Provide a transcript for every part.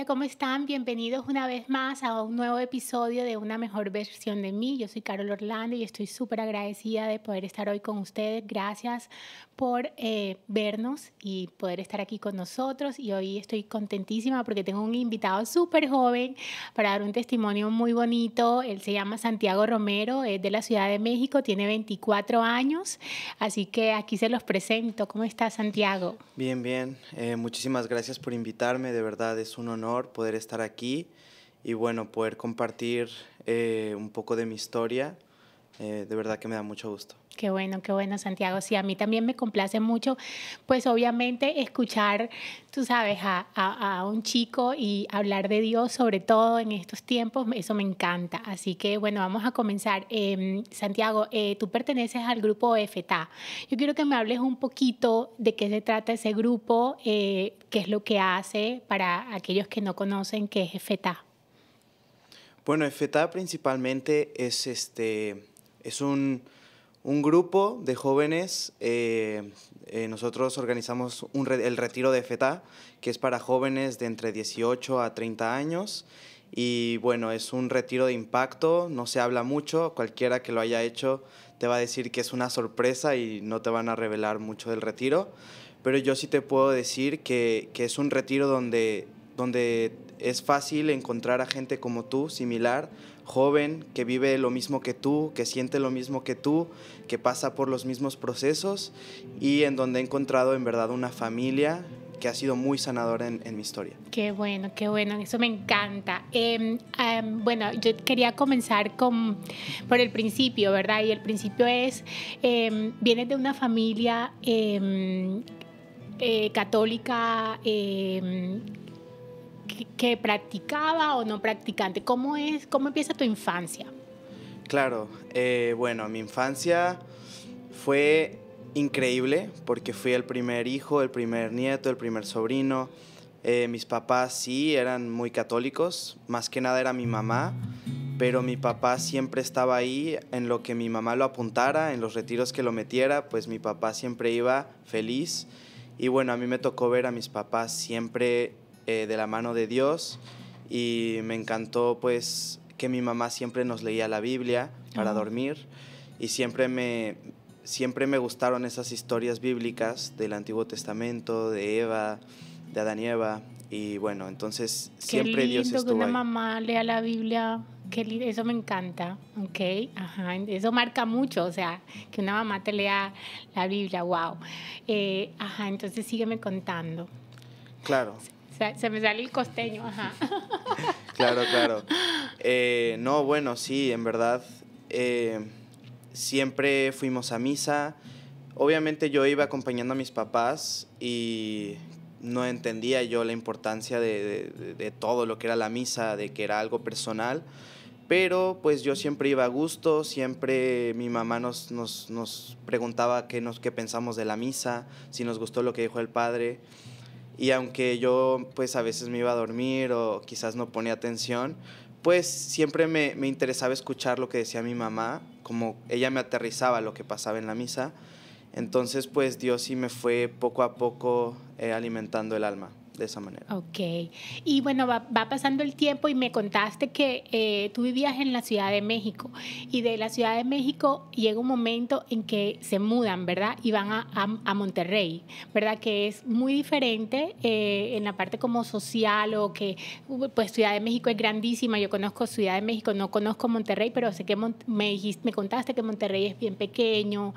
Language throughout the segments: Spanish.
Hola, ¿cómo están? Bienvenidos una vez más a un nuevo episodio de Una mejor versión de mí. Yo soy Carol Orlando y estoy súper agradecida de poder estar hoy con ustedes. Gracias por vernos y poder estar aquí con nosotros. Y hoy estoy contentísima porque tengo un invitado súper joven para dar un testimonio muy bonito. Él se llama Santiago Romero, es de la Ciudad de México, tiene 24 años. Así que aquí se los presento. ¿Cómo está, Santiago? Bien, bien. Muchísimas gracias por invitarme. De verdad es un honor poder estar aquí y bueno, poder compartir un poco de mi historia. De verdad que me da mucho gusto. Qué bueno, Santiago. Sí, a mí también me complace mucho, pues obviamente escuchar, tú sabes, a un chico y hablar de Dios, sobre todo en estos tiempos, eso me encanta. Así que bueno, vamos a comenzar. Santiago, tú perteneces al grupo EFETA. Yo quiero que me hables un poquito de qué se trata ese grupo, qué es lo que hace para aquellos que no conocen qué es EFETA. Bueno, EFETA principalmente es un grupo de jóvenes. Nosotros organizamos el retiro de EFETA, que es para jóvenes de entre 18 a 30 años. Y bueno, es un retiro de impacto, no se habla mucho, cualquiera que lo haya hecho te va a decir que es una sorpresa y no te van a revelar mucho del retiro, pero yo sí te puedo decir que es un retiro donde es fácil encontrar a gente como tú, similar, joven, que vive lo mismo que tú, que siente lo mismo que tú, que pasa por los mismos procesos y en donde he encontrado en verdad una familia que ha sido muy sanadora en mi historia. Qué bueno, eso me encanta. Bueno, yo quería comenzar por el principio, ¿verdad? Y el principio es, vienes de una familia católica que practicaba o no practicante. ¿Cómo empieza tu infancia? Claro, bueno, mi infancia fue increíble porque fui el primer hijo, el primer nieto, el primer sobrino. Mis papás sí eran muy católicos, más que nada era mi mamá, pero mi papá siempre estaba ahí en lo que mi mamá lo apuntara, en los retiros que lo metiera, pues mi papá siempre iba feliz. Y bueno, a mí me tocó ver a mis papás siempre de la mano de Dios y me encantó pues que mi mamá siempre nos leía la Biblia para Oh, dormir y siempre me gustaron esas historias bíblicas del Antiguo Testamento, de Eva, de Adán y Eva. Y bueno, entonces qué siempre Dios lindo que estuvo una ahí. mamá lea la Biblia. Qué lindo, eso me encanta. Ok, ajá, eso marca mucho, o sea, que una mamá te lea la Biblia, wow. Ajá, entonces sígueme contando. Claro, Se me sale el costeño, ajá. claro, claro. No, bueno, sí, en verdad, eh, siempre fuimos a misa. Obviamente yo iba acompañando a mis papás y no entendía yo la importancia de todo lo que era la misa, de que era algo personal, pero pues yo siempre iba a gusto, siempre mi mamá nos preguntaba qué pensamos de la misa, si nos gustó lo que dijo el padre. Y aunque yo pues a veces me iba a dormir o quizás no ponía atención, pues siempre me interesaba escuchar lo que decía mi mamá, como ella me aterrizaba lo que pasaba en la misa. Entonces pues Dios sí me fue poco a poco alimentando el alma de esa manera. Ok. Y bueno, va pasando el tiempo y me contaste que tú vivías en la Ciudad de México y de la Ciudad de México llega un momento en que se mudan, ¿verdad? Y van a Monterrey, ¿verdad? Que es muy diferente en la parte como social o que, pues Ciudad de México es grandísima, yo conozco Ciudad de México, no conozco Monterrey, pero sé que me contaste que Monterrey es bien pequeño,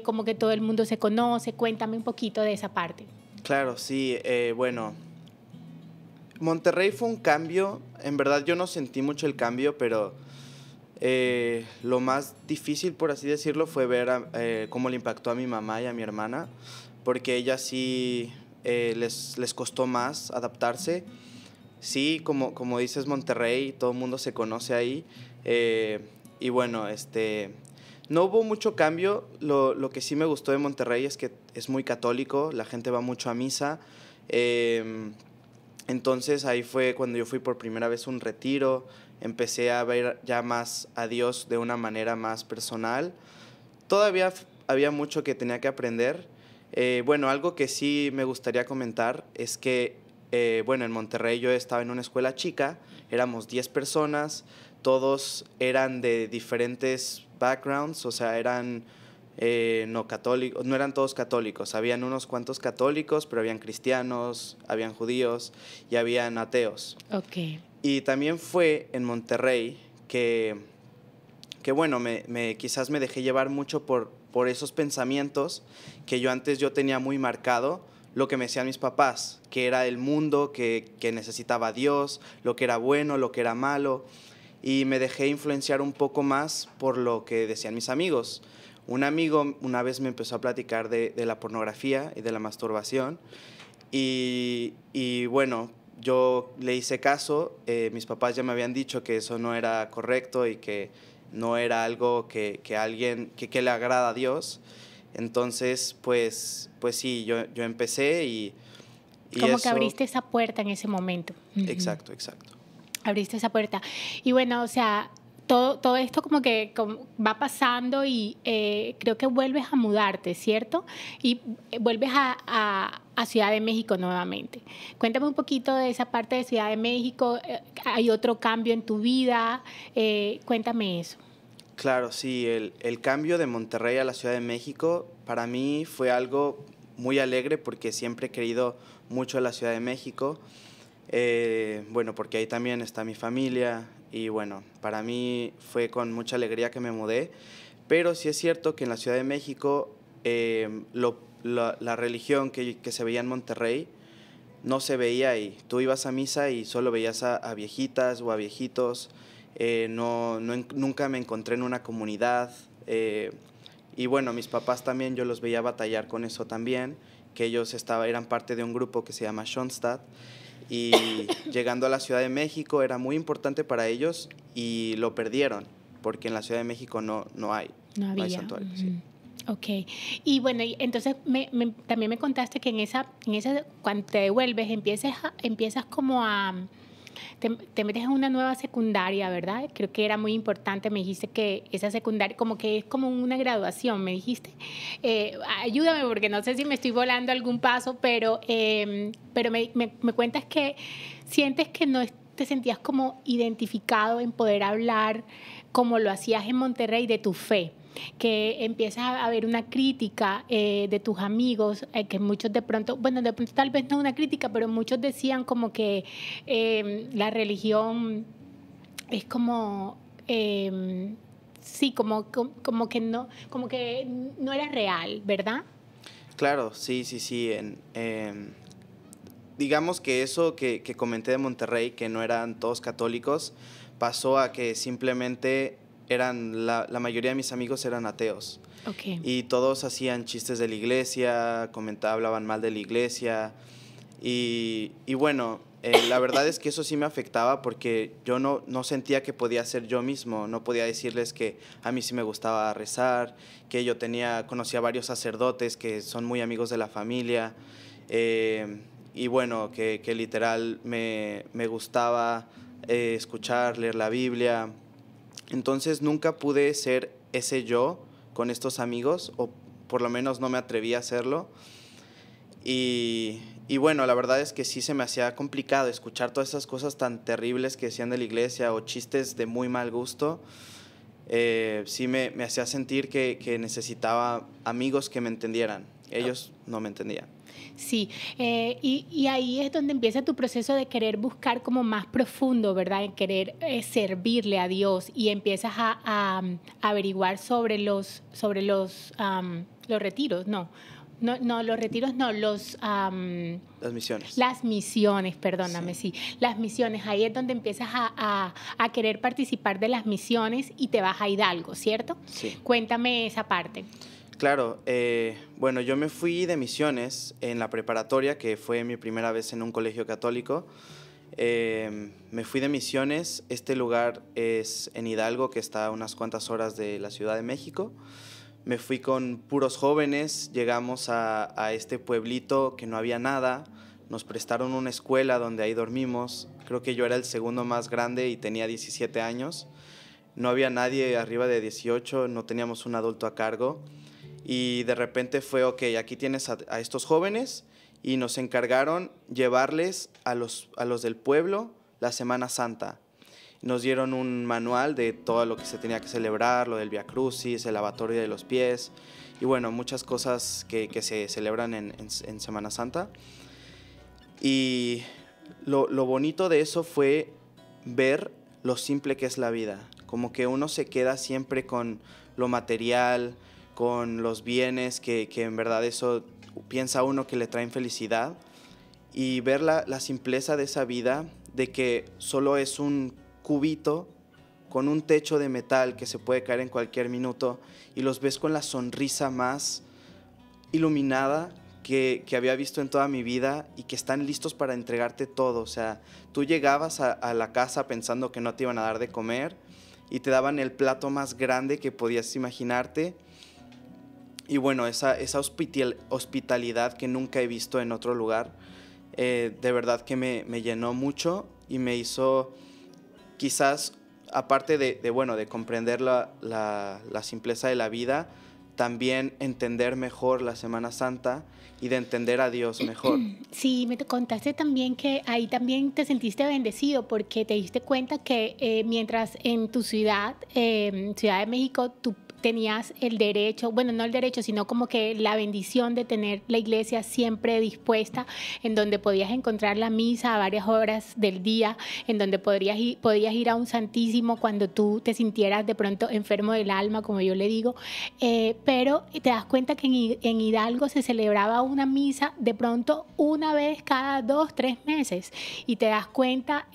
como que todo el mundo se conoce. Cuéntame un poquito de esa parte. Claro, sí, bueno, Monterrey fue un cambio, en verdad yo no sentí mucho el cambio, pero lo más difícil, por así decirlo, fue ver cómo le impactó a mi mamá y a mi hermana, porque ellas sí les costó más adaptarse. Sí, como dices, Monterrey, todo el mundo se conoce ahí. eh, y bueno, no hubo mucho cambio. Lo que sí me gustó de Monterrey es que es muy católico, la gente va mucho a misa. eh, entonces ahí fue cuando yo fui por primera vez a un retiro, empecé a ver ya más a Dios de una manera más personal. Todavía había mucho que tenía que aprender. Bueno, algo que sí me gustaría comentar es que bueno, en Monterrey yo estaba en una escuela chica, éramos 10 personas, todos eran de diferentes backgrounds, o sea, eran no católicos, no eran todos católicos, habían unos cuantos católicos, pero habían cristianos, habían judíos y habían ateos. Ok. Y también fue en Monterrey que bueno, quizás me dejé llevar mucho por esos pensamientos que yo tenía muy marcado, lo que me decían mis papás, que era el mundo, que necesitaba a Dios, lo que era bueno, lo que era malo, y me dejé influenciar un poco más por lo que decían mis amigos. Un amigo una vez me empezó a platicar de la pornografía y de la masturbación, y bueno, yo le hice caso, mis papás ya me habían dicho que eso no era correcto y que no era algo que le agrada a Dios. Entonces, pues sí, yo empecé y Como que eso... abriste esa puerta en ese momento. Exacto, exacto. Abriste esa puerta. Y bueno, o sea, todo esto como va pasando y creo que vuelves a mudarte, ¿cierto? Y vuelves a Ciudad de México nuevamente. Cuéntame un poquito de esa parte de Ciudad de México. ¿Hay otro cambio en tu vida? Cuéntame eso. Claro, sí, el cambio de Monterrey a la Ciudad de México para mí fue algo muy alegre porque siempre he querido mucho a la Ciudad de México. Bueno, porque ahí también está mi familia y bueno, para mí fue con mucha alegría que me mudé, pero sí es cierto que en la Ciudad de México la religión que se veía en Monterrey no se veía ahí. Tú ibas a misa y solo veías a viejitas o a viejitos, nunca me encontré en una comunidad, y bueno, mis papás también, yo los veía batallar con eso también, que ellos eran parte de un grupo que se llama Schoenstatt, y llegando a la Ciudad de México era muy importante para ellos y lo perdieron, porque en la Ciudad de México no hay, No no hay había. santuario. Sí. Ok. Y bueno, entonces también me contaste que en esa cuando te devuelves, empiezas como te metes en una nueva secundaria, ¿verdad? Creo que era muy importante. Me dijiste que esa secundaria, como que es como una graduación, me dijiste. Ayúdame porque no sé si me estoy volando algún paso, pero me cuentas que sientes que no te sentías como identificado en poder hablar como lo hacías en Monterrey de tu fe, que empiezas a ver una crítica de tus amigos, que muchos de pronto tal vez no una crítica, pero muchos decían como que la religión es como... sí, como que no era real, ¿verdad? Claro, sí. Digamos que eso que comenté de Monterrey, que no eran todos católicos, pasó a que simplemente la mayoría de mis amigos eran ateos. Okay. Y todos hacían chistes de la iglesia, hablaban mal de la iglesia. Y bueno, la verdad es que eso sí me afectaba porque yo no sentía que podía ser yo mismo, no podía decirles que a mí sí me gustaba rezar, que conocía varios sacerdotes que son muy amigos de la familia, y bueno, que literal me gustaba escuchar, leer la Biblia. Entonces nunca pude ser ese yo con estos amigos, o por lo menos no me atreví a hacerlo. Y bueno, la verdad es que sí se me hacía complicado escuchar todas esas cosas tan terribles que decían de la iglesia o chistes de muy mal gusto. Sí me hacía sentir que necesitaba amigos que me entendieran. Ellos no me entendían. Sí, y ahí es donde empieza tu proceso de querer buscar como más profundo, ¿verdad? En querer servirle a Dios y empiezas a averiguar sobre los retiros, los retiros no, las misiones. Las misiones, perdóname, Sí. sí, las misiones. Ahí es donde empiezas a querer participar de las misiones y te vas a Hidalgo, ¿cierto? Sí. Cuéntame esa parte. Claro, bueno, yo me fui de misiones en la preparatoria, que fue mi primera vez en un colegio católico. Me fui de misiones, este lugar es en Hidalgo, que está a unas cuantas horas de la Ciudad de México. Me fui con puros jóvenes, llegamos a este pueblito que no había nada, nos prestaron una escuela donde ahí dormimos. Creo que yo era el segundo más grande y tenía 17 años. No había nadie arriba de 18, no teníamos un adulto a cargo. Y de repente fue, ok, aquí tienes a estos jóvenes y nos encargaron llevarles a los del pueblo la Semana Santa. Nos dieron un manual de todo lo que se tenía que celebrar, lo del Vía Crucis, el lavatorio de los pies y bueno, muchas cosas que se celebran en Semana Santa. Y lo bonito de eso fue ver lo simple que es la vida. Como que uno se queda siempre con lo material, con los bienes, que en verdad eso piensa uno que le traen felicidad. Y ver la simpleza de esa vida, de que solo es un cubito con un techo de metal que se puede caer en cualquier minuto y los ves con la sonrisa más iluminada que había visto en toda mi vida y que están listos para entregarte todo. O sea, tú llegabas a la casa pensando que no te iban a dar de comer y te daban el plato más grande que podías imaginarte. Y bueno, esa hospitalidad que nunca he visto en otro lugar, de verdad que me llenó mucho y me hizo quizás, aparte de comprender la simpleza de la vida, también entender mejor la Semana Santa y de entender a Dios mejor. Sí, me contaste también que ahí también te sentiste bendecido porque te diste cuenta que mientras en tu ciudad, Ciudad de México, tú tenías el derecho, bueno, no el derecho, sino como que la bendición de tener la iglesia siempre dispuesta, en donde podías encontrar la misa a varias horas del día, en donde podías ir a un santísimo cuando tú te sintieras de pronto enfermo del alma, como yo le digo, pero te das cuenta que en Hidalgo se celebraba una misa de pronto una vez cada 2, 3 meses y te das cuenta,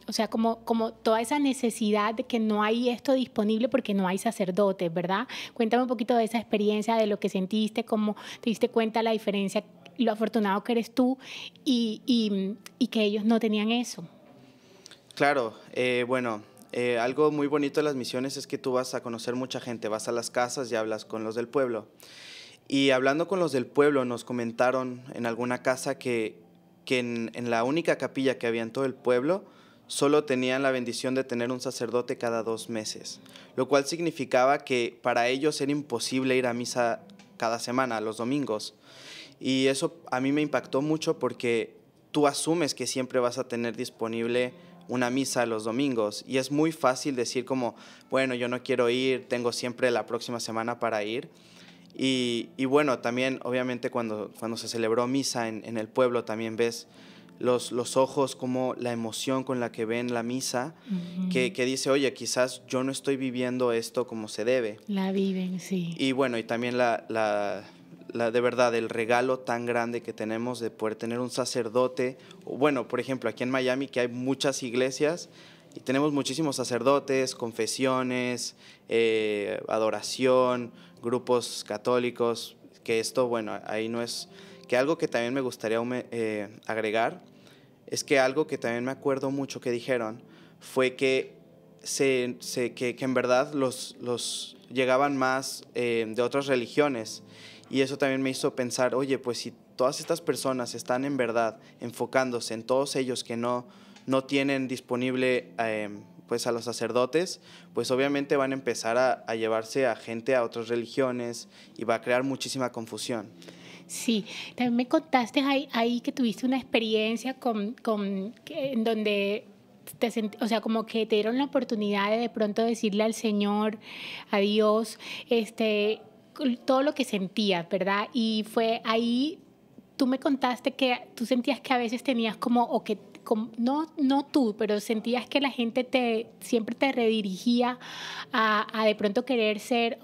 o sea, como toda esa necesidad de que no hay esto disponible porque no hay sacerdotes, ¿verdad? Cuéntame un poquito de esa experiencia, de lo que sentiste, cómo te diste cuenta la diferencia, lo afortunado que eres tú y que ellos no tenían eso. Claro, bueno, algo muy bonito de las misiones es que tú vas a conocer mucha gente, vas a las casas y hablas con los del pueblo. Y hablando con los del pueblo nos comentaron en alguna casa que en la única capilla que había en todo el pueblo solo tenían la bendición de tener un sacerdote cada 2 meses, lo cual significaba que para ellos era imposible ir a misa cada semana, los domingos. Y eso a mí me impactó mucho porque tú asumes que siempre vas a tener disponible una misa los domingos y es muy fácil decir como, bueno, yo no quiero ir, tengo siempre la próxima semana para ir. Y bueno, también obviamente cuando se celebró misa en el pueblo también ves los ojos, como la emoción con la que ven la misa, que dice, oye, quizás yo no estoy viviendo esto como se debe. La viven, sí. Y bueno, y también de verdad, el regalo tan grande que tenemos de poder tener un sacerdote. Bueno, por ejemplo, aquí en Miami, que hay muchas iglesias, y tenemos muchísimos sacerdotes, confesiones, adoración, grupos católicos, que esto, bueno, ahí no es... Que algo que también me gustaría agregar es que algo que también me acuerdo mucho que dijeron fue que que en verdad los llegaban más de otras religiones y eso también me hizo pensar, oye, pues si todas estas personas están en verdad enfocándose en todos ellos que no tienen disponible pues a los sacerdotes, pues obviamente van a empezar a llevarse a gente a otras religiones y va a crear muchísima confusión. Sí, también me contaste ahí que tuviste una experiencia en donde o sea, como que te dieron la oportunidad de pronto decirle al Señor, a Dios, todo lo que sentías, ¿verdad? Y fue ahí, tú me contaste que tú sentías que a veces tenías no tú, pero sentías que la gente siempre te redirigía a de pronto querer ser,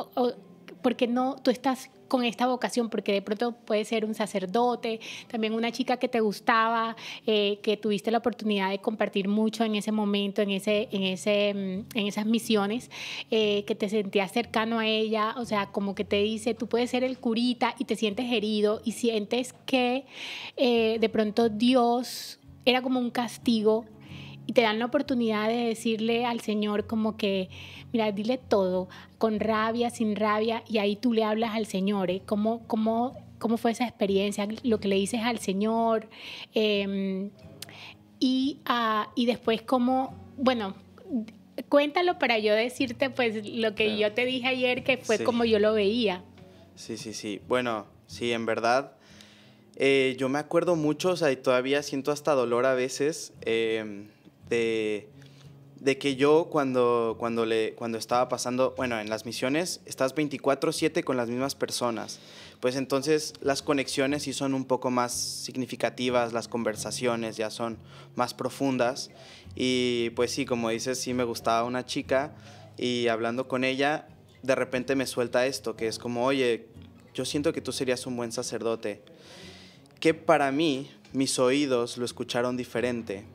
porque no, tú estás con esta vocación, porque de pronto puede ser un sacerdote, también una chica que te gustaba, que tuviste la oportunidad de compartir mucho en ese momento, en esas misiones, que te sentías cercano a ella, o sea, como que te dice, tú puedes ser el curita y te sientes herido y sientes que de pronto Dios era como un castigo y te dan la oportunidad de decirle al Señor como que, mira, dile todo, con rabia, sin rabia, y ahí tú le hablas al Señor, ¿eh? ¿Cómo fue esa experiencia? Lo que le dices al Señor, y después bueno, cuéntalo para yo decirte pues lo que Claro. yo te dije ayer, que fue Sí. como yo lo veía. Sí. Bueno, sí, en verdad, Yo me acuerdo mucho, o sea, y todavía siento hasta dolor a veces, de que yo cuando estaba pasando, bueno, en las misiones, estás 24/7 con las mismas personas. Pues entonces las conexiones sí son un poco más significativas, las conversaciones ya son más profundas. Y pues sí, como dices, sí me gustaba una chica y hablando con ella, de repente me suelta esto, que es como, oye, yo siento que tú serías un buen sacerdote. Que para mí, mis oídos lo escucharon diferente.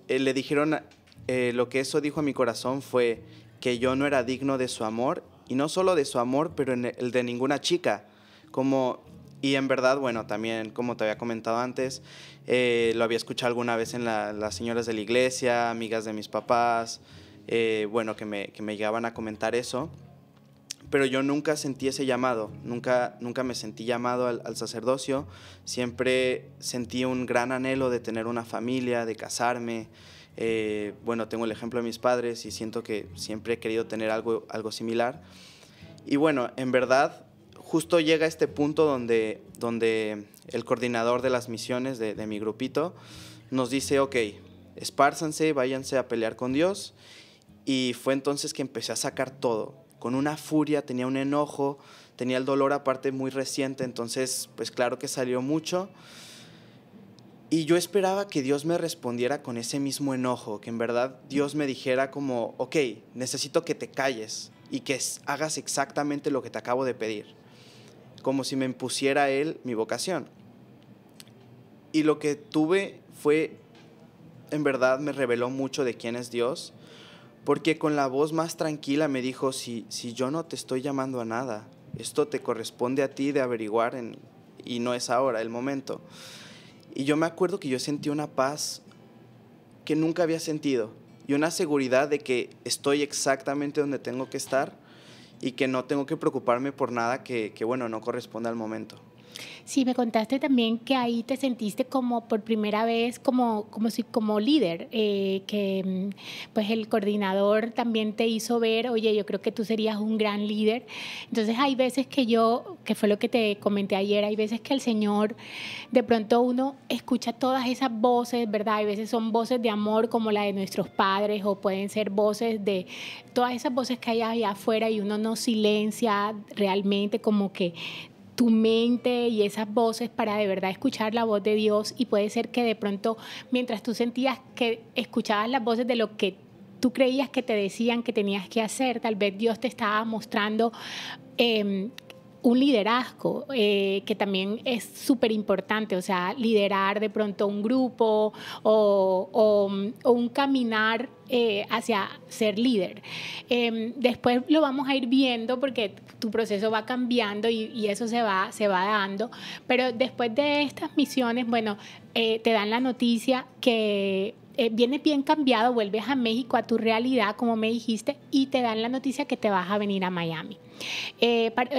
Le dijeron, lo que eso dijo a mi corazón fue que yo no era digno de su amor, y no solo de su amor, pero el de ninguna chica. Y en verdad, bueno, también, como te había comentado antes, lo había escuchado alguna vez en las señoras de la iglesia, amigas de mis papás, bueno, que me llegaban a comentar eso. Pero yo nunca sentí ese llamado, nunca me sentí llamado al sacerdocio. Siempre sentí un gran anhelo de tener una familia, de casarme. Bueno, tengo el ejemplo de mis padres y siento que siempre he querido tener algo similar. Y bueno, en verdad, justo llega este punto donde el coordinador de las misiones de mi grupito nos dice, ok, espárzanse, váyanse a pelear con Dios. Y fue entonces que empecé a sacar todo, con una furia, tenía un enojo, tenía el dolor aparte muy reciente, entonces pues claro que salió mucho. Y yo esperaba que Dios me respondiera con ese mismo enojo, que en verdad Dios me dijera como, ok, necesito que te calles y que hagas exactamente lo que te acabo de pedir, como si me impusiera Él mi vocación. Y lo que tuve fue, en verdad me reveló mucho de quién es Dios, porque con la voz más tranquila me dijo, si yo no te estoy llamando a nada, esto te corresponde a ti de averiguar y no es ahora el momento. Y yo me acuerdo que yo sentí una paz que nunca había sentido y una seguridad de que estoy exactamente donde tengo que estar y que no tengo que preocuparme por nada que bueno, no corresponde al momento. Sí, me contaste también que ahí te sentiste como por primera vez como líder, que pues el coordinador también te hizo ver, oye, yo creo que tú serías un gran líder. Entonces hay veces que fue lo que te comenté ayer, hay veces que el Señor, de pronto uno escucha todas esas voces, ¿verdad? Hay veces son voces de amor como la de nuestros padres o pueden ser voces de todas esas voces que hay allá afuera y uno no silencia realmente como que tu mente y esas voces para de verdad escuchar la voz de Dios. Y puede ser que de pronto mientras tú sentías que escuchabas las voces de lo que tú creías que te decían que tenías que hacer, tal vez Dios te estaba mostrando un liderazgo que también es súper importante, o sea, liderar de pronto un grupo o un caminar hacia ser líder. Después lo vamos a ir viendo porque tu proceso va cambiando y eso se va dando, pero después de estas misiones, bueno, te dan la noticia que vienes bien cambiado, vuelves a México, a tu realidad, como me dijiste, y te dan la noticia que te vas a venir a Miami.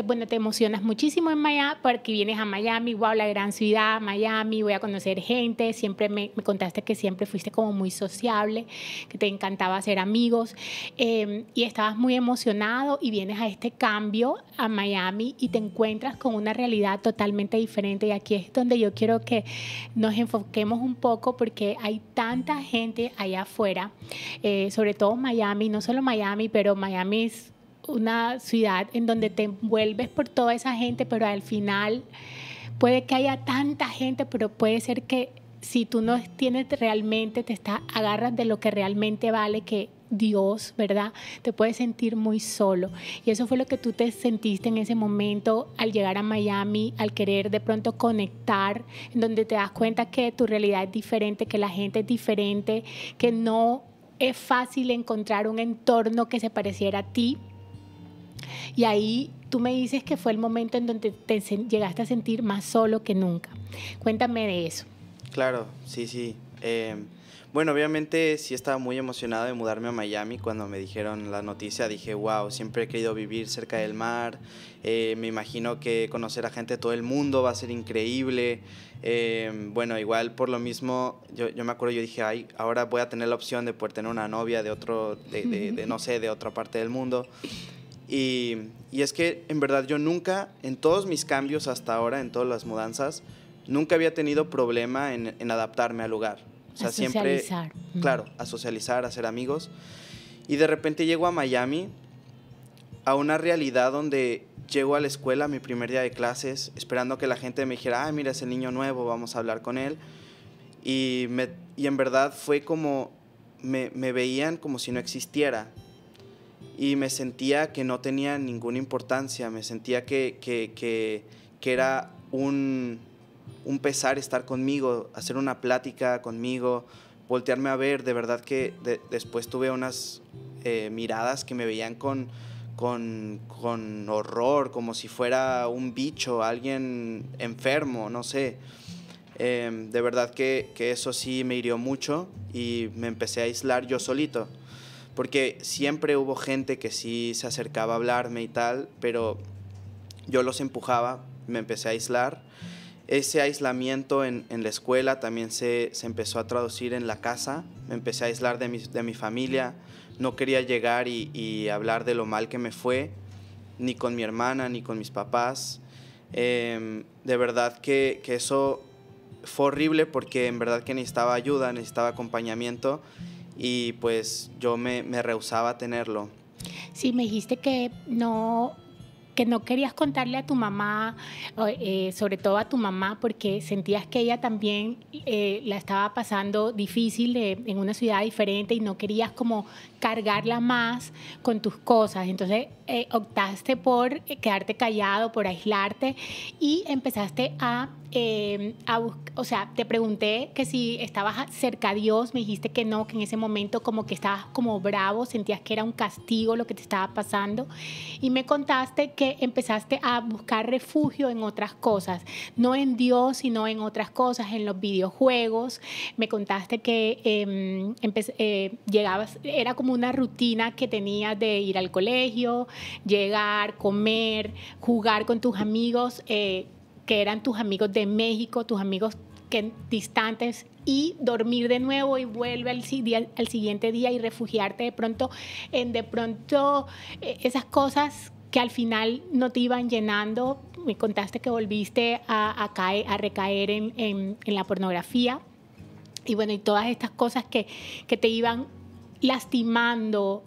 Bueno, te emocionas muchísimo en Miami porque vienes a Miami, wow, la gran ciudad, Miami, voy a conocer gente, siempre me contaste que siempre fuiste como muy sociable, que te encantaba hacer amigos y estabas muy emocionado y vienes a este cambio a Miami y te encuentras con una realidad totalmente diferente y aquí es donde yo quiero que nos enfoquemos un poco porque hay tanta gente allá afuera, sobre todo Miami, no solo Miami, pero Miami es una ciudad en donde te envuelves por toda esa gente, pero al final puede que haya tanta gente, pero puede ser que si tú no tienes realmente, agarras de lo que realmente vale, que Dios, ¿verdad? Te puedes sentir muy solo. Y eso fue lo que tú te sentiste en ese momento al llegar a Miami, al querer de pronto conectar, en donde te das cuenta que tu realidad es diferente, que la gente es diferente, que no es fácil encontrar un entorno que se pareciera a ti. Y ahí tú me dices que fue el momento en donde te llegaste a sentir más solo que nunca. Cuéntame de eso. Claro, sí. Bueno, obviamente sí estaba muy emocionado de mudarme a Miami. Cuando me dijeron la noticia dije, wow, siempre he querido vivir cerca del mar. Me imagino que conocer a gente de todo el mundo va a ser increíble. Bueno, igual por lo mismo, yo me acuerdo, yo dije, ay, ahora voy a tener la opción de poder tener una novia de no sé, de otra parte del mundo. Y es que en verdad yo nunca, en todos mis cambios hasta ahora, en todas las mudanzas, nunca había tenido problema en adaptarme al lugar. O sea, A siempre, socializar. claro, a socializar, a hacer amigos. Y de repente llego a Miami, a una realidad donde llego a la escuela, mi primer día de clases, esperando que la gente me dijera, ah, mira, es el niño nuevo, vamos a hablar con él. Y en verdad fue como, me veían como si no existiera. Y me sentía que no tenía ninguna importancia, me sentía que era un pesar estar conmigo, hacer una plática conmigo, voltearme a ver. De verdad que después tuve unas miradas que me veían con horror, como si fuera un bicho, alguien enfermo, no sé. De verdad que eso sí me hirió mucho y me empecé a aislar yo solito, porque siempre hubo gente que sí se acercaba a hablarme y tal, pero yo los empujaba, me empecé a aislar. Ese aislamiento en la escuela también se empezó a traducir en la casa. Me empecé a aislar de mi familia. No quería llegar y hablar de lo mal que me fue, ni con mi hermana, ni con mis papás. De verdad que eso fue horrible, porque en verdad que necesitaba ayuda, necesitaba acompañamiento, y pues yo me rehusaba a tenerlo. Sí, me dijiste que no querías contarle a tu mamá, sobre todo a tu mamá, porque sentías que ella también la estaba pasando difícil en una ciudad diferente y no querías como cargarla más con tus cosas. Entonces optaste por quedarte callado, por aislarte y empezaste o sea, te pregunté que si estabas cerca a Dios, me dijiste que no, que en ese momento como que estabas como bravo, sentías que era un castigo lo que te estaba pasando, y me contaste que empezaste a buscar refugio en otras cosas, no en Dios, sino en otras cosas, en los videojuegos. Me contaste que llegabas, era como una rutina que tenías de ir al colegio, llegar, comer, jugar con tus amigos, que eran tus amigos de México, tus amigos distantes, y dormir de nuevo y vuelve al siguiente día y refugiarte de pronto esas cosas que al final no te iban llenando. Me contaste que volviste a recaer en la pornografía y bueno, y todas estas cosas que te iban lastimando,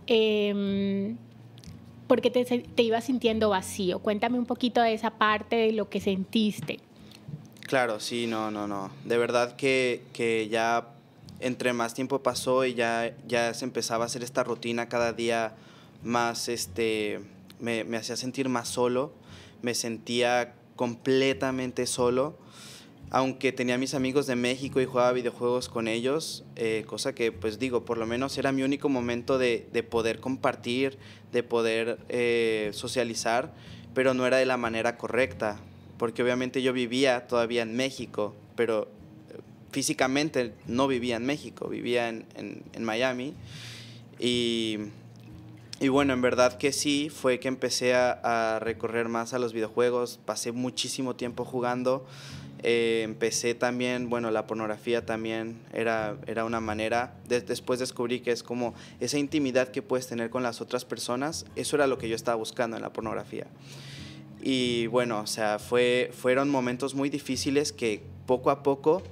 porque te ibas sintiendo vacío. Cuéntame un poquito de esa parte, de lo que sentiste. Claro, sí, no. De verdad que ya entre más tiempo pasó y ya se empezaba a hacer esta rutina cada día más, me hacía sentir más solo, me sentía completamente solo, aunque tenía mis amigos de México y jugaba videojuegos con ellos, cosa que, pues digo, por lo menos era mi único momento de poder compartir, de poder socializar, pero no era de la manera correcta, porque obviamente yo vivía todavía en México, pero físicamente no vivía en México, vivía en Miami. Y bueno, en verdad que sí, fue que empecé a recorrer más a los videojuegos, pasé muchísimo tiempo jugando. Empecé también, bueno, la pornografía también era una manera. Después descubrí que es como esa intimidad que puedes tener con las otras personas. Eso era lo que yo estaba buscando en la pornografía. Y bueno, o sea, fueron momentos muy difíciles que poco a poco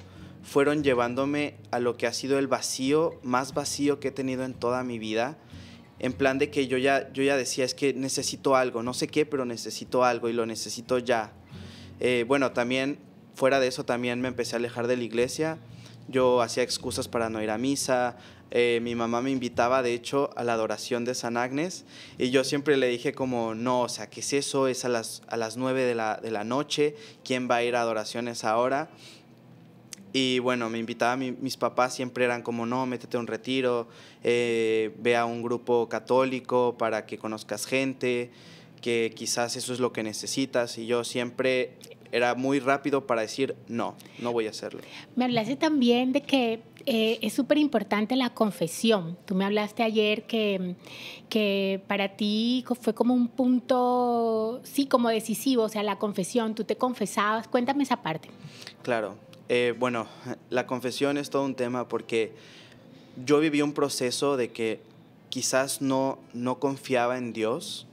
fueron llevándome a lo que ha sido el vacío más vacío que he tenido en toda mi vida. En plan de que yo ya decía, es que necesito algo, no sé qué, pero necesito algo y lo necesito ya. Bueno, también fuera de eso también me empecé a alejar de la iglesia. Yo hacía excusas para no ir a misa. Mi mamá me invitaba, de hecho, a la adoración de San Agnes, y yo siempre le dije como, no, o sea, ¿qué es eso? Es a las 9 de la noche, ¿quién va a ir a adoraciones ahora? Y bueno, me invitaba, mis papás siempre eran como, no, métete a un retiro, ve a un grupo católico para que conozcas gente, que quizás eso es lo que necesitas. Y yo siempre era muy rápido para decir, no voy a hacerlo. Me hablaste también de que es súper importante la confesión. Tú me hablaste ayer que para ti fue como un punto, sí, como decisivo, o sea, la confesión, tú te confesabas. Cuéntame esa parte. Claro. Bueno, la confesión es todo un tema, porque yo viví un proceso de que quizás no confiaba en Dios,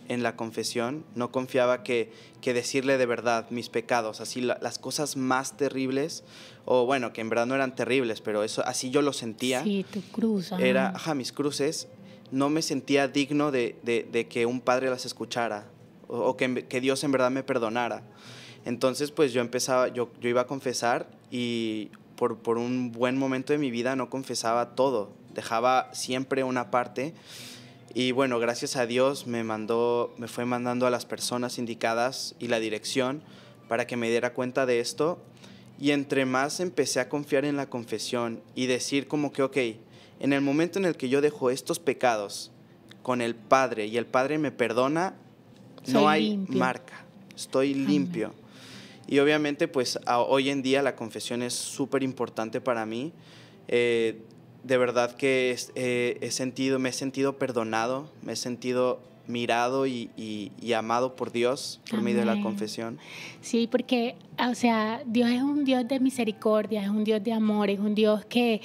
en la confesión, no confiaba que decirle de verdad mis pecados, así las cosas más terribles, o bueno, que en verdad no eran terribles, pero eso así yo lo sentía. Sí, tu cruz. Era, mis cruces, no me sentía digno de que un padre las escuchara, o que Dios en verdad me perdonara. Entonces, pues yo iba a confesar y por un buen momento de mi vida no confesaba todo, dejaba siempre una parte. Y bueno, gracias a Dios me fue mandando a las personas indicadas y la dirección para que me diera cuenta de esto. Y entre más empecé a confiar en la confesión y decir como que, ok, en el momento en el que yo dejo estos pecados con el Padre y el Padre me perdona, no hay limpio. marca, estoy limpio. Amén. Y obviamente pues hoy en día la confesión es súper importante para mí. De verdad que me he sentido perdonado, me he sentido mirado y amado por Dios por medio de la confesión. Sí, porque, o sea, Dios es un Dios de misericordia, es un Dios de amor, es un Dios que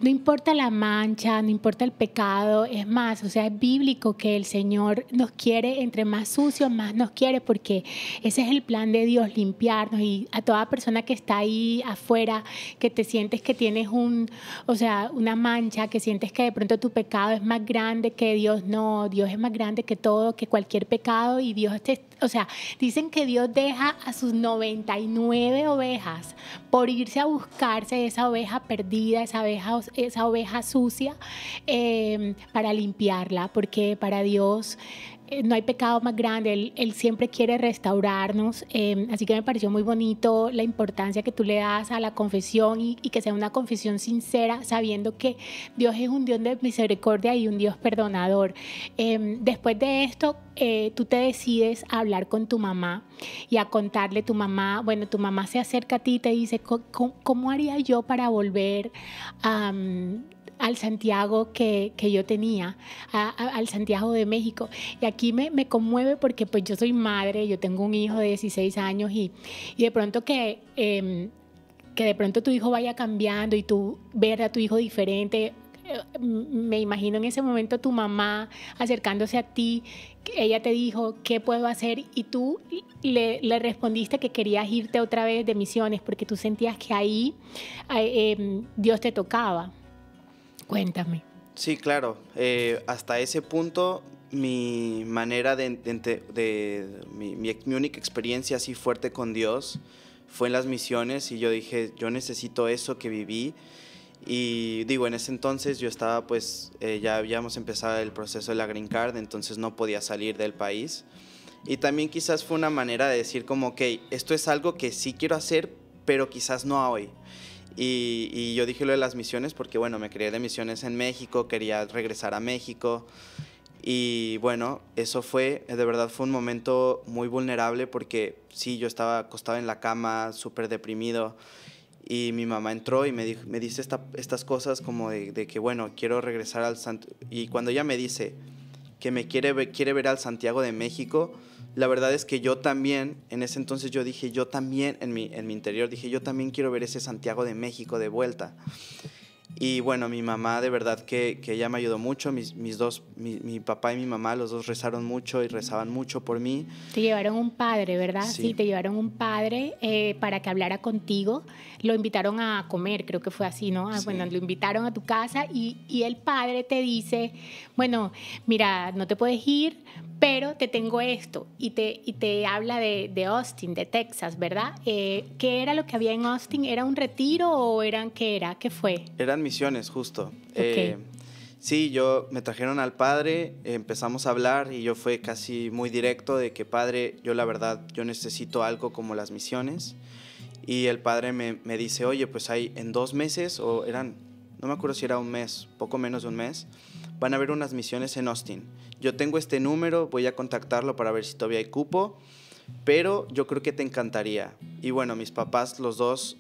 no importa la mancha, no importa el pecado, es más, o sea, es bíblico que el Señor nos quiere, entre más sucios, más nos quiere, porque ese es el plan de Dios, limpiarnos. Y a toda persona que está ahí afuera, que te sientes que tienes una mancha, que sientes que de pronto tu pecado es más grande que Dios, no, Dios es más grande que todo, que cualquier pecado, y Dios dicen que Dios deja a sus 99 ovejas por irse a buscarse esa oveja perdida, esa oveja sucia, para limpiarla, porque para Dios no hay pecado más grande. Él siempre quiere restaurarnos, así que me pareció muy bonito la importancia que tú le das a la confesión y que sea una confesión sincera, sabiendo que Dios es un Dios de misericordia y un Dios perdonador. Después de esto, tú te decides a hablar con tu mamá y a contarle. Tu mamá se acerca a ti y te dice, ¿cómo haría yo para volver al Santiago que yo tenía, al Santiago de México? Y aquí me conmueve porque pues yo soy madre, yo tengo un hijo de 16 años y de pronto que de pronto tu hijo vaya cambiando y tú ver a tu hijo diferente. Me imagino en ese momento tu mamá acercándose a ti, ella te dijo, ¿qué puedo hacer? Y tú le respondiste que querías irte otra vez de misiones porque tú sentías que ahí Dios te tocaba. Cuéntame. Sí, claro. Hasta ese punto, mi manera mi única experiencia así fuerte con Dios fue en las misiones, y yo dije, yo necesito eso que viví. Y digo, en ese entonces yo estaba ya habíamos empezado el proceso de la Green Card, entonces no podía salir del país. Y también quizás fue una manera de decir como, ok, esto es algo que sí quiero hacer, pero quizás no hoy. Y yo dije lo de las misiones porque, bueno, me crié de misiones en México, quería regresar a México. Y bueno, de verdad fue un momento muy vulnerable porque sí, yo estaba acostado en la cama, súper deprimido. Y mi mamá entró y me dice estas cosas como de que, bueno, quiero regresar al Santiago. Y cuando ella me dice que quiere ver al Santiago de México, la verdad es que yo también, en ese entonces yo dije, yo también, en mi interior dije, yo también quiero ver ese Santiago de México de vuelta. Y bueno, mi mamá de verdad que ella me ayudó mucho, mi papá y mi mamá, los dos rezaron mucho y rezaban mucho por mí. Te llevaron un padre, ¿verdad? Sí, te llevaron un padre para que hablara contigo. Lo invitaron a comer, creo que fue así, ¿no? Sí. Bueno, lo invitaron a tu casa y el padre te dice, bueno, mira, no te puedes ir, pero te tengo esto. Y te habla de Austin, de Texas, ¿verdad? ¿Qué era lo que había en Austin? ¿Era un retiro o qué era? ¿Qué fue? Eran misiones, justo. Okay. Sí, me trajeron al padre, empezamos a hablar y yo fue casi muy directo de que, padre, yo la verdad, yo necesito algo como las misiones. Y el padre me dice, oye, pues hay en 2 meses, no me acuerdo si era un mes, poco menos de un mes, van a haber unas misiones en Austin. Yo tengo este número, voy a contactarlo para ver si todavía hay cupo, pero yo creo que te encantaría. Y bueno, mis papás, los dos,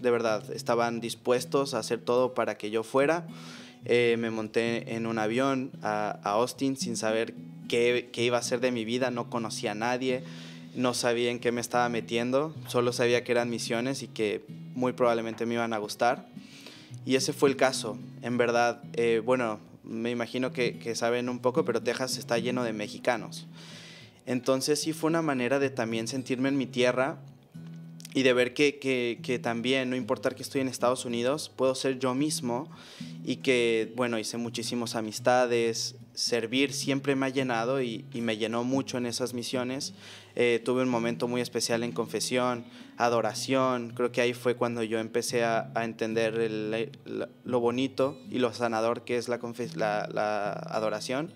de verdad, estaban dispuestos a hacer todo para que yo fuera. Me monté en un avión a Austin sin saber qué iba a hacer de mi vida, no conocía a nadie, no sabía en qué me estaba metiendo, solo sabía que eran misiones y que muy probablemente me iban a gustar. Y ese fue el caso. En verdad, bueno, me imagino que saben un poco, pero Texas está lleno de mexicanos. Entonces sí fue una manera de también sentirme en mi tierra y de ver que también, no importa que estoy en Estados Unidos, puedo ser yo mismo y que, bueno, hice muchísimas amistades, servir siempre me ha llenado y me llenó mucho en esas misiones. Tuve un momento muy especial en confesión, adoración, creo que ahí fue cuando yo empecé a entender lo bonito y lo sanador que es la adoración.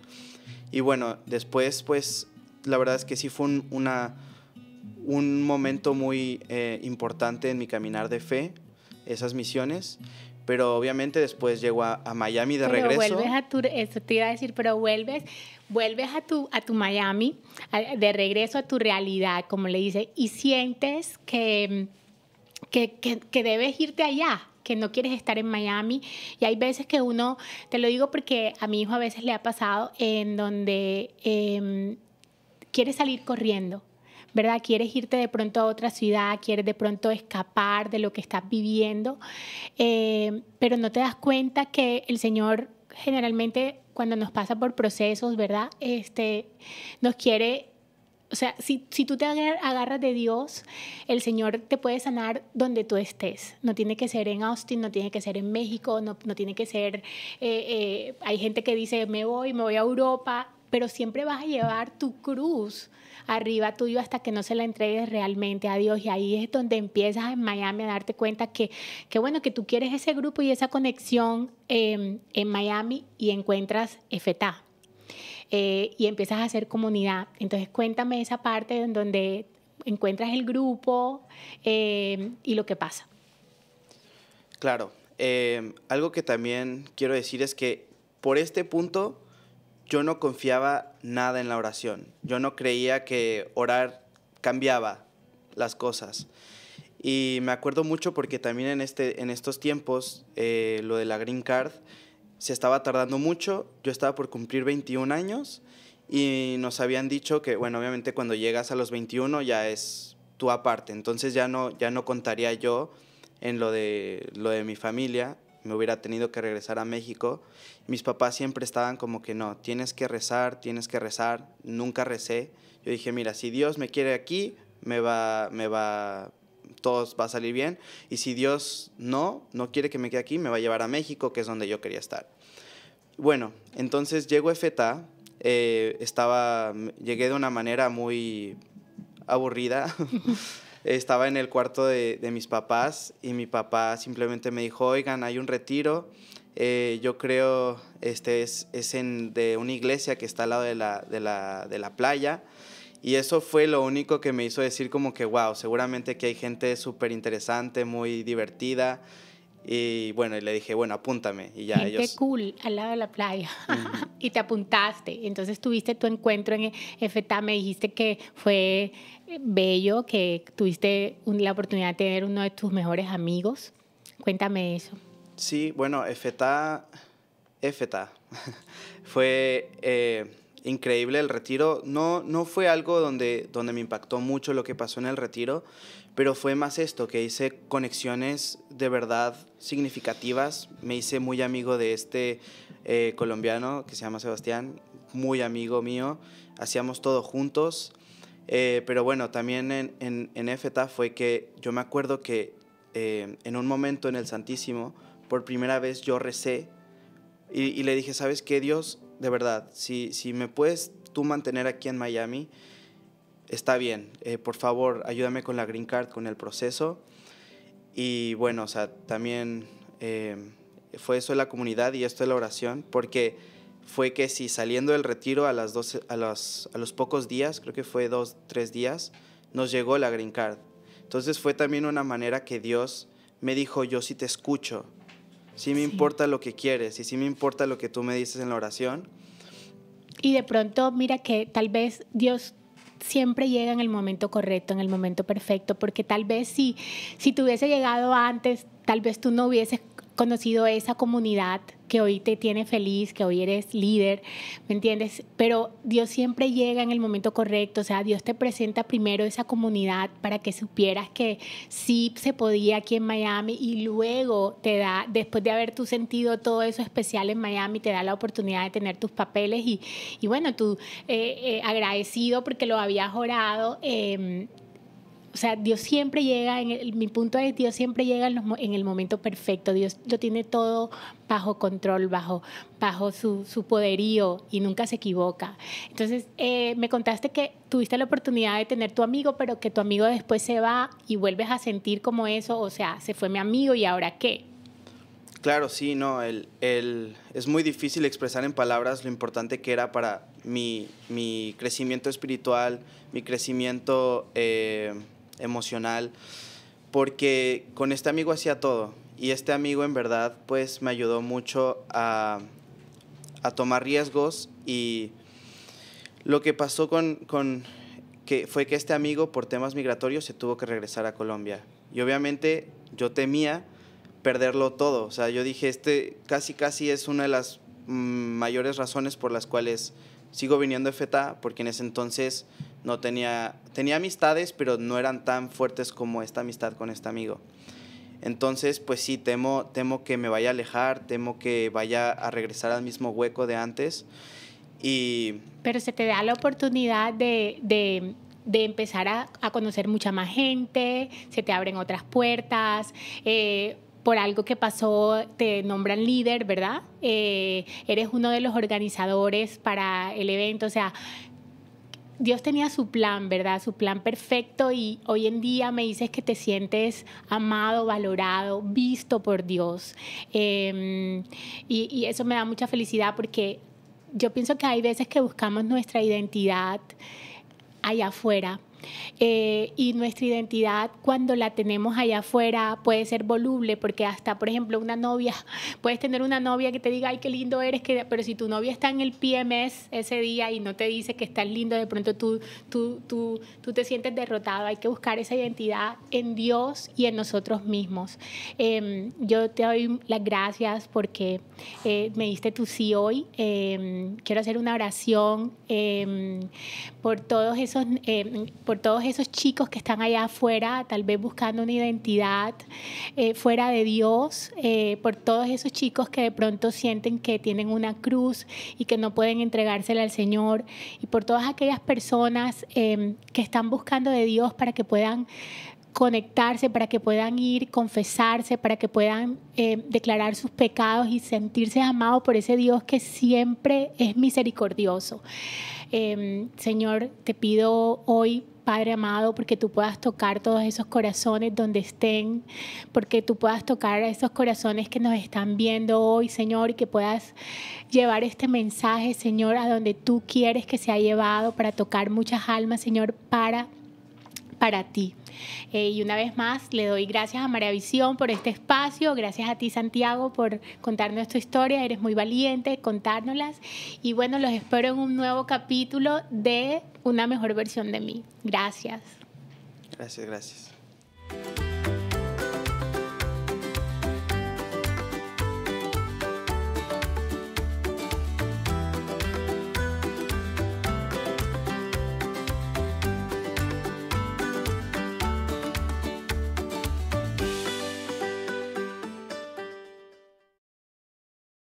Y bueno, después, pues, la verdad es que sí fue un momento muy importante en mi caminar de fe, esas misiones, pero obviamente después llego a Miami de pero regreso. Vuelves eso te iba a decir, pero vuelves a tu Miami, de regreso a tu realidad, como le dice, y sientes que debes irte allá, que no quieres estar en Miami. Y hay veces que uno, te lo digo porque a mi hijo a veces le ha pasado, en donde quiere salir corriendo, ¿verdad? Quieres irte de pronto a otra ciudad, quieres de pronto escapar de lo que estás viviendo, pero no te das cuenta que el Señor generalmente cuando nos pasa por procesos, ¿verdad? Nos quiere, o sea, si tú te agarras de Dios, el Señor te puede sanar donde tú estés. No tiene que ser en Austin, no tiene que ser en México, no tiene que ser... hay gente que dice, me voy a Europa, pero siempre vas a llevar tu cruz arriba tuyo hasta que no se la entregues realmente a Dios. Y ahí es donde empiezas en Miami a darte cuenta que bueno, que tú quieres ese grupo y esa conexión en Miami y encuentras Efetá. Y empiezas a hacer comunidad. Entonces cuéntame esa parte en donde encuentras el grupo y lo que pasa. Claro, algo que también quiero decir es que por este punto yo no confiaba nada en la oración. Yo no creía que orar cambiaba las cosas. Y me acuerdo mucho porque también en estos tiempos lo de la Green Card se estaba tardando mucho. Yo estaba por cumplir 21 años y nos habían dicho que, bueno, obviamente cuando llegas a los 21 ya es tú aparte. Entonces ya no contaría yo en lo de mi familia. Me hubiera tenido que regresar a México. Mis papás siempre estaban como que no, tienes que rezar. Nunca recé. Yo dije, mira, si Dios me quiere aquí, todo va a salir bien. Y si Dios no quiere que me quede aquí, me va a llevar a México, que es donde yo quería estar. Bueno, entonces llego a Efetá. Llegué de una manera muy aburrida. Estaba en el cuarto de mis papás y mi papá simplemente me dijo, oigan, hay un retiro, yo creo es de una iglesia que está al lado de la playa, y eso fue lo único que me hizo decir como que wow, seguramente que hay gente súper interesante, muy divertida. Y bueno, y le dije, bueno, apúntame. Y ya gente cool al lado de la playa. Uh-huh. Y te apuntaste. Entonces tuviste tu encuentro en Efetá. Me dijiste que fue bello, que tuviste la oportunidad de tener uno de tus mejores amigos. Cuéntame eso. Sí, bueno, Efetá fue increíble el retiro. No fue algo donde me impactó mucho lo que pasó en el retiro, pero fue más esto, que hice conexiones de verdad significativas. Me hice muy amigo de este colombiano que se llama Sebastián, muy amigo mío. Hacíamos todo juntos. Pero bueno, también en Efetá fue que yo me acuerdo que en un momento en el Santísimo, por primera vez yo recé y le dije, ¿sabes qué, Dios? De verdad, si me puedes tú mantener aquí en Miami, está bien, por favor, ayúdame con la Green Card, con el proceso. Y bueno, o sea, también fue eso de la comunidad y esto de la oración, porque fue que si saliendo del retiro a los pocos días, creo que fue 2-3 días, nos llegó la Green Card. Entonces fue también una manera que Dios me dijo, yo sí te escucho, sí me importa lo que quieres y sí me importa lo que tú me dices en la oración. Y de pronto, mira que tal vez Dios siempre llega en el momento correcto, en el momento perfecto, porque tal vez si te hubiese llegado antes, tal vez tú no hubieses conocido esa comunidad que hoy te tiene feliz, que hoy eres líder, ¿me entiendes? Pero Dios siempre llega en el momento correcto, o sea, Dios te presenta primero esa comunidad para que supieras que sí se podía aquí en Miami y luego te da, después de haber tú sentido todo eso especial en Miami, te da la oportunidad de tener tus papeles y bueno, tú agradecido porque lo habías orado. O sea, Dios siempre llega, mi punto es, Dios siempre llega en el momento perfecto. Dios lo tiene todo bajo control, bajo su poderío y nunca se equivoca. Entonces, me contaste que tuviste la oportunidad de tener tu amigo, pero que tu amigo después se va y vuelves a sentir como eso, o sea, se fue mi amigo y ¿ahora qué? Claro, sí, no, es muy difícil expresar en palabras lo importante que era para mi crecimiento espiritual, mi crecimiento emocional, porque con este amigo hacía todo y este amigo en verdad pues me ayudó mucho a tomar riesgos. Y lo que pasó fue que este amigo por temas migratorios se tuvo que regresar a Colombia y obviamente yo temía perderlo todo. O sea, yo dije, casi es una de las mayores razones por las cuales sigo viniendo a FETA, porque en ese entonces no tenía amistades, pero no eran tan fuertes como esta amistad con este amigo. Entonces, pues sí, temo que me vaya a alejar, temo que vaya a regresar al mismo hueco de antes. Pero se te da la oportunidad de empezar a conocer mucha más gente, se te abren otras puertas, por algo que pasó te nombran líder, ¿verdad? Eres uno de los organizadores para el evento, o sea, Dios tenía su plan, ¿verdad? Su plan perfecto y hoy en día me dices que te sientes amado, valorado, visto por Dios. Y eso me da mucha felicidad porque yo pienso que hay veces que buscamos nuestra identidad allá afuera. Y nuestra identidad cuando la tenemos allá afuera puede ser voluble porque hasta, por ejemplo, una novia, puedes tener una novia que te diga, ay, qué lindo eres, pero si tu novia está en el PMS ese día y no te dice que estás lindo, de pronto tú te sientes derrotado. Hay que buscar esa identidad en Dios y en nosotros mismos. Yo te doy las gracias porque me diste tu sí hoy. Quiero hacer una oración por todos esos chicos que están allá afuera, tal vez buscando una identidad fuera de Dios, por todos esos chicos que de pronto sienten que tienen una cruz y que no pueden entregársela al Señor, y por todas aquellas personas que están buscando de Dios para que puedan conectarse, para que puedan ir, confesarse, para que puedan declarar sus pecados y sentirse amados por ese Dios que siempre es misericordioso. Señor, te pido hoy, Padre amado, porque tú puedas tocar todos esos corazones donde estén, porque tú puedas tocar a esos corazones que nos están viendo hoy, Señor, y que puedas llevar este mensaje, Señor, a donde tú quieres que sea llevado para tocar muchas almas, Señor, para ti. Y una vez más le doy gracias a María Visión por este espacio, gracias a ti, Santiago, por contarnos tu historia, eres muy valiente, contárnoslas, y bueno, los espero en un nuevo capítulo de Una mejor versión de mí. Gracias. Gracias.